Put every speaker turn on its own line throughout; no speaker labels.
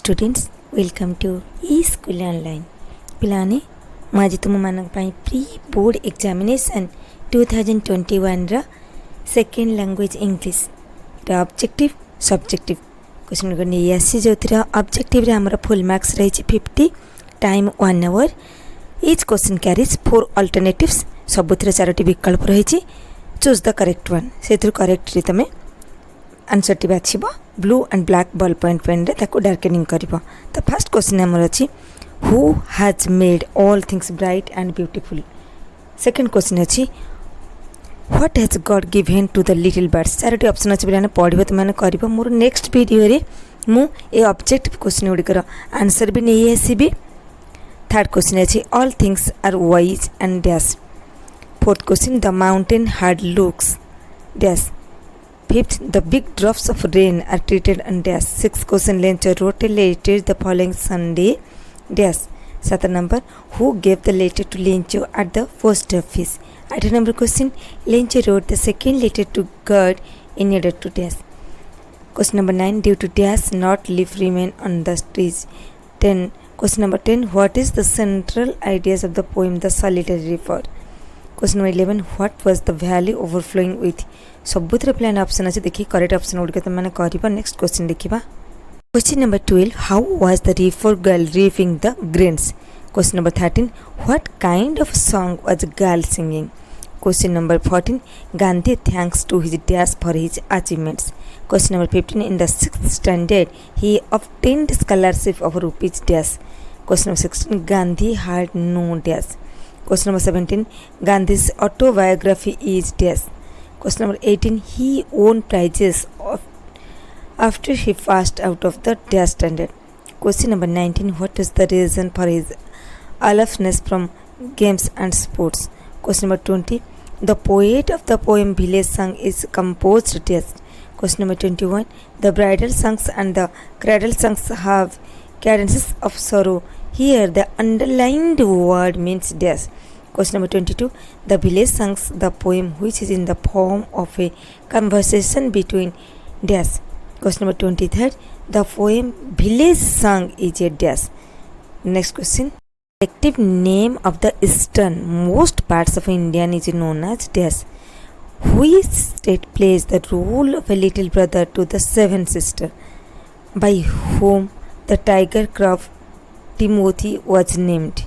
Students welcome to e school online पिलाने ମୁଁ ଆଜି ତୁମମାନଙ୍କ ପାଇଁ ପ୍ରି ବୋର୍ଡ଼ ଏକ୍ଜାମିନେସନ୍ 2021ର ସେକେଣ୍ଡ ଲାଙ୍ଗୁଏଜ୍ ଇଂଲିଶର ଅବଜେକ୍ଟିଭ୍ ସବଜେକ୍ଟିଭ୍ କ୍ୱେଶ୍ଚନ୍ ଗୁଡ଼ିକ ନେଇ ଆସିଛି, ଯେଉଁଥିରେ ଅବଜେକ୍ଟିଭ୍ରେ ଆମର ଫୁଲ୍ ମାର୍କସ୍ ରହିଛି 50, time 1 hour. Each question carries 4 alternatives, ସବୁଥିରେ 4ଟି ବିକଳ୍ପ ରହିଛି। ଚୁଜ୍ ଦ କରେକ୍ଟ ୱାନ୍, ସେଥିରୁ କରେକ୍ଟରେ ତୁମେ आंसर टी बाछिब। Blue and black ball point pen रे ताको डार्केनिंग करिब। तो फर्स्ट क्वेश्चन हमर अछि who has made all things bright and beautiful. Second question अछि what has God given to the little birds. चारोटी ऑप्शन अछि बिना पढिबो त माने करिब। मोर नेक्स्ट वीडियो रे मु ए ऑब्जेक्टिव क्वेश्चन उडिकर आंसर भी नै आसीबी। थर्ड क्वेश्चन अछि all things are wise and dash. Fourth question the mountain hard looks dash. Fifth, the big drops of rain are treated on dash. Sixth question, Lencher wrote a letter the following Sunday dash. Seventh number, who gave the letter to Lencho at the post office. Eighth number question, Lencho wrote the second letter to God in order to dash. Question number 9, due to dash not leaf remain on the trees. 10. Question number 10, what is the central ideas of the poem The Solitary River. Question number 11, what was the valley overflowing with. सबुथरे plan option अच्छे देखिए correct option गुड़िक तुम मैंने कर। Next question देखा। Question number 12, how was the river girl reaping the grains. Question number 13, what kind of song was girl singing. Question number 14, Gandhi thanks to his dash for his achievements. Question number 15, in the 6th standard he obtained scholarship of rupees dash. Question number 16, Gandhi had no dash. Question number 17, Gandhi's autobiography is dash. Question number 18, he won prizes after he passed out of the dash standard. Question number 19, what is the reason for his aloofness from games and sports. Question number 20, the poet of the poem Village Song is composed dash. Question number 21, the bridal songs and the cradle songs have cadences of sorrow. Here the underlined word means dash. Question number 22, the village songs the poem which is in the form of a conversation between dash. Question number 23, the poem village song is a dash. Next question, collective name of the eastern most parts of India is known as dash. Which state plays the role of a little brother to the seven sister, by whom the tiger cub Timothy was named.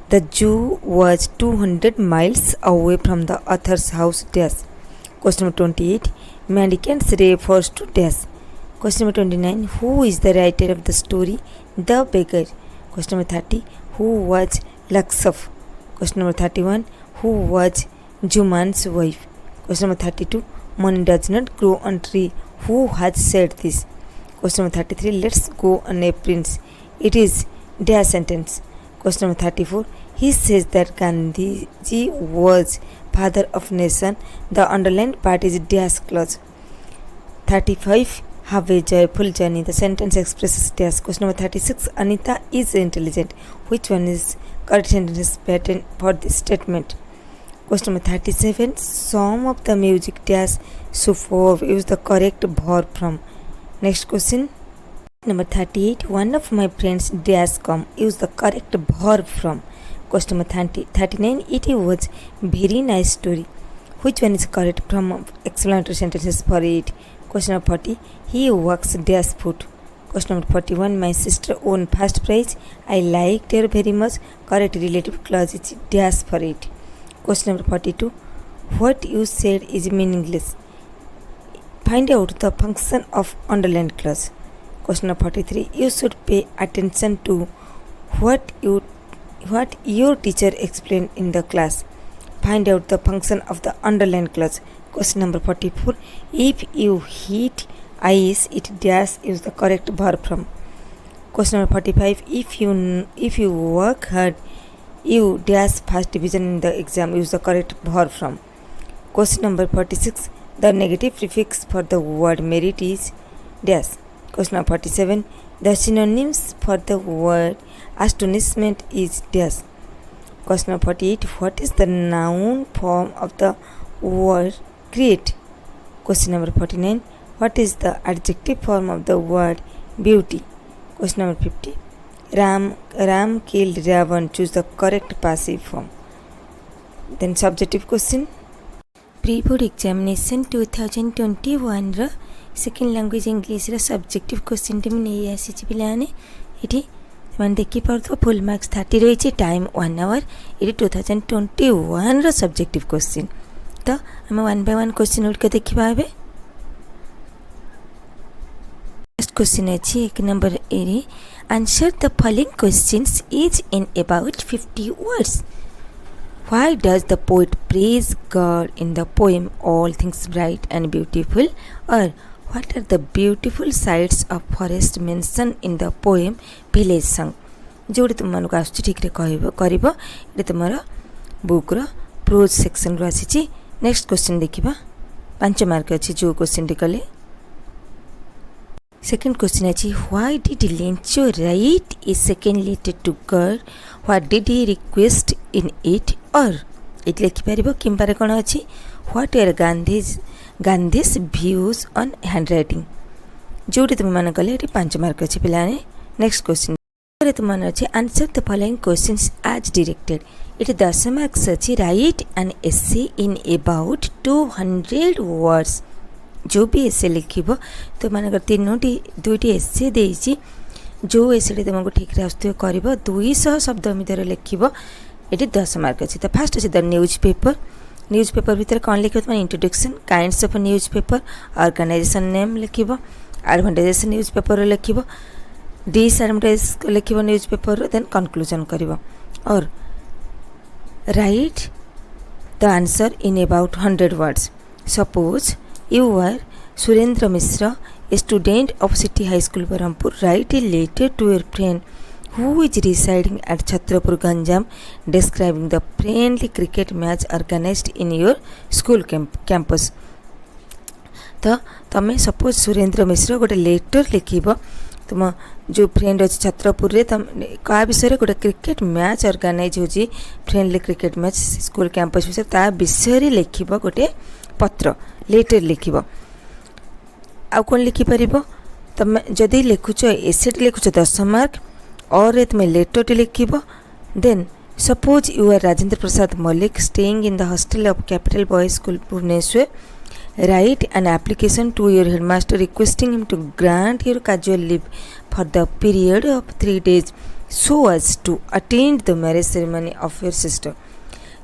The Jew was 200 miles away from the author's house dash. Question number 28, mendicants refers to dash. Question number 29, who is the writer of the story The Beggar. Question number 30, who was Laksaf. Question number 31, who was Juman's wife. Question number 32, money does not grow on tree. Who has said this. Question number 33, let's go on a prince. It is dash sentence. Question number 34, he says that Gandhiji was father of nation. The underlined part is dash clause. 35, have a joyful journey. The sentence expresses dash. Question number 36, Anita is intelligent. Which one is correct sentence pattern for this statement. Question number 37, some of the music dash superb. Use the correct verb from. Next question. Number 38, one of my friends dash come. Use the correct verb from. Question number 39, it was very nice story. Which one is correct from explanatory sentences for it. Question number 40, he works dash foot. Question number 41, my sister won first prize. I liked her very much. Correct relative clause is dash for it. Question number 42, what you said is meaningless. Find out the function of underlined clause. Question number 43, you should pay attention to what your teacher explained in the class. Find out the function of the underlined clause. Question number 44, if you hit ice it dash. Use the correct verb from. Question number 45, if you work hard you dash first division in the exam. Use the correct verb from. Question number 46, the negative prefix for the word merit is dash. Question number 47, the synonyms for the word astonishment is dash. Question number 48, what is the noun form of the word create. Question number 49, what is the adjective form of the word beauty. Question number 50. Ram killed Ravan. Choose the correct passive form. Then subjective question. Pre-board examination 2021 ର second language English रा subjective question T नहीं आसी पिलाने ये मैंने देखिपे full marks 30 रही time 1 our ये 2021 रा सब्जेक्टिव क्वेश्चन तो आम 1 बाय 1 क्वेश्चन गुड़िक देखा ए फर्स्ट क्वेश्चन अच्छी 1 number A answer the following questions is in about 50 words Why does the poet praise God in the poem All Things Bright and Beautiful? Or what are the beautiful sights of forest mentioned in the poem Village Song? जोड़ी तुम मानक आसुची ठीक रे करिबो ये तुमरा book रो प्रोज सेक्शन रो आसीची नेक्स्ट क्वेश्चन देखिबा 5 मार्क अछि जो क्वेश्चन टी कले सेकंड क्वेश्चन अछि why did Lencho write a second letter to God what did he request in it और इट लिखि पारिबो किंपारे कोन अछि what are Gandhi's views on handwriting जोटी तुम मान कले एटी 5 मार्क अछि पिलाने नेक्स्ट क्वेश्चन रे तुम मान अछि answer the following questions as directed एटी 10 मार्क्स अछि write an essay in about 200 words जो भी एसे लिखिबो तो मानकर तीनोटी दुईटी एसे देइछि जो एसे तुमको ठीक रे आस्तु करिवो 200 शब्द मिदर लिखिबो ये 10 मार्क अच्छी तो फास्ट अच्छे द न्यूज पेपर भितर कौन लिख introduction kinds of newspaper organisation name लिख एडवांटेजेस न्यूज पेपर लिख डिसएडवांटेज लिख न्यूज पेपर देन कंक्लूजन कर और write the answer in about 100 words suppose you are Surendra Mishra a student of city high school Berhampur write a letter to your friend who is residing at Chhatrapur Ganjam describing the friendly cricket match organized in your school campus तो तमें suppose Surendra मिश्र गोटे letter लिखिब तुम जो friend अच्छे छत्रपुर रे तुम क्या विषय गोटे क्रिकेट मैच ऑर्गेनाइज होची friendly cricket match school campus विषय ता विषय लिखिब गोटे पत्र लेटर लिखिब आ कौन लिखि परिबो तुम जदि लिखुच एसेट लिखुच 10 मार्क और तुम्हें लेटर लिखिब then suppose you are Rajendra Prasad Mallick staying in the hostel of Capital Boys School Bhubaneswar write an application to your headmaster requesting him to grant your casual leave for the period of 3 days so as to attend the marriage ceremony of your sister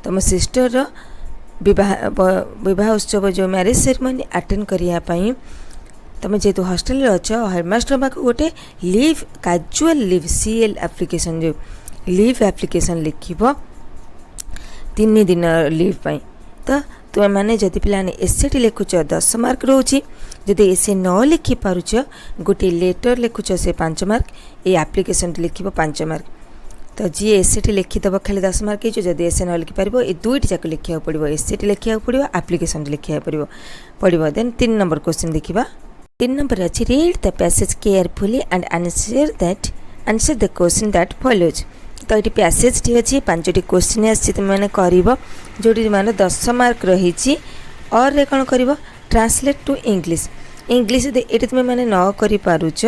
तुम sister विवाह उत्सव जो marriage ceremony attend करने तुम जेहेतु hostel अच्छ headmaster पाक गोटे leave casual leave CL application जो लीव एप्लिकेशन लिखिब 3 दिन लीव पाई तो तुम मैंने जदि पिलाने एसेटी लिखुच 10 मार्क रोची जदि एसे न लिखि पारुच गोटे लेटर लिखुच से 5 मार्क ये एप्लिकेशन लिखिब 5 मार्क तो जी एसेटी लिखिदेव खाली 10 मार्क जदि एसे न लिखि पारिबो ए दुईटी जाक लिखा पड़ो एसेटी लिखा पड़ो एप्लिकेशन लिखा पड़ो देन 3 नंबर क्वेश्चन देखिबा 3 नंबर अच्छी read the passage carefully and answer the question that follows तो ये पैसेज टी अच्छी 5टी क्वेश्चन आसी तुम मैंने कर जोटी मान 10 मार्क रही और रे कौन कर ट्रांसलेट टू इंग्लिश ये तुम मैंने न कर पारुच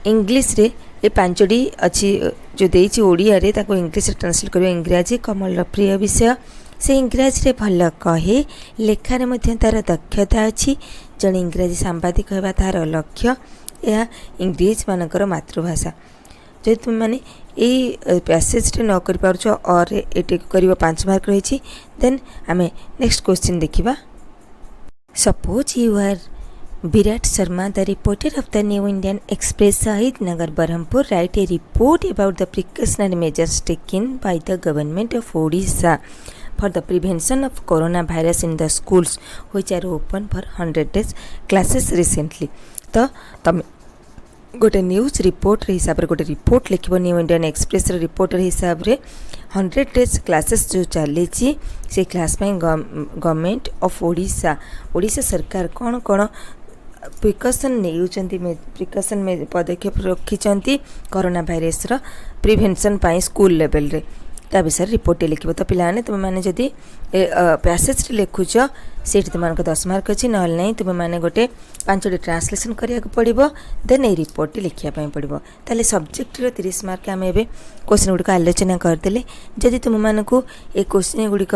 इंग्लिश रे ये 5टी अच्छी जो देती ओडिया रे ताको इंग्लिश ट्रांसलेट कर इंग्राजी कमल प्रिय विषय से इंग्राजी रे भल कहे लेखार मध्य तार दक्षता अच्छी जन इंग्राजी सांबादिक होगा तार लक्ष्य यह इंग्रेज मानकर मातृभाषा जो तुम मैंने यही पैसेज न कर पारुछ और ये कर 5 मार्क रही देन आम नेक्स्ट क्वेश्चन देखिबा suppose you are Virat Sharma the reporter of the New Indian Express Shahid Nagar Berhampur write a report about the precautionary measures taken by the government of Odisha for the prevention of coronavirus in the schools which are open for 100 days classes recently तो तुम गोटे news report हिसाब रे गोटे report लिखिबो New Indian Express reporter हिसाब रे 100 days classes जो चली से क्लास में गवर्नमेंट ऑफ ओडिशा सरकार कौन कौन प्रिकॉशन नहीं प्रिकॉशन में पदक्षेप रखी कोरोना भाइरस प्रिवेंशन पाई स्कूल लेवल रे ता विषय रिपोर्ट लिख तो पाने तुम मैंने जदि पैसेज लिखुच से तुम 10 मार्क अच्छी ना नहीं तुम मैंने गोटे 5टी ट्रांसलेसन करा पड़ो देन ये रिपोर्ट लिखापी पड़ो ताले सब्जेक्टर 30 मार्क आम ए क्वेश्चन गुड़िक आलोचना करदे जदि तुम मानक ये क्वेश्चन गुड़िक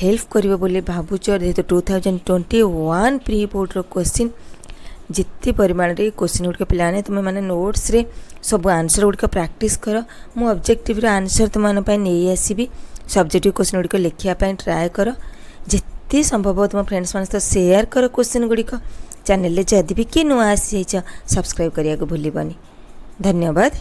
हेल्प कर भावुच जेहेतु 2021 प्री बोर्ड क्वेश्चन जिते परिमाण क्वेश्चन गुड़िक पाने तुम मैंने नोट्स रे सब आंसर गुड़िक प्रैक्टिस कर मु ऑब्जेक्टिव आंसर तुम नहीं आसबि सब्जेक्टिव क्वेश्चन गुड़िक लिखापी ट्राए कर जिते संभव तुम फ्रेंड्स मान सहित शेयर कर क्वेश्चन गुड़िक चैनल जदि भी किए नुआ आसी सब्सक्राइब करने को भूलबनी। धन्यवाद।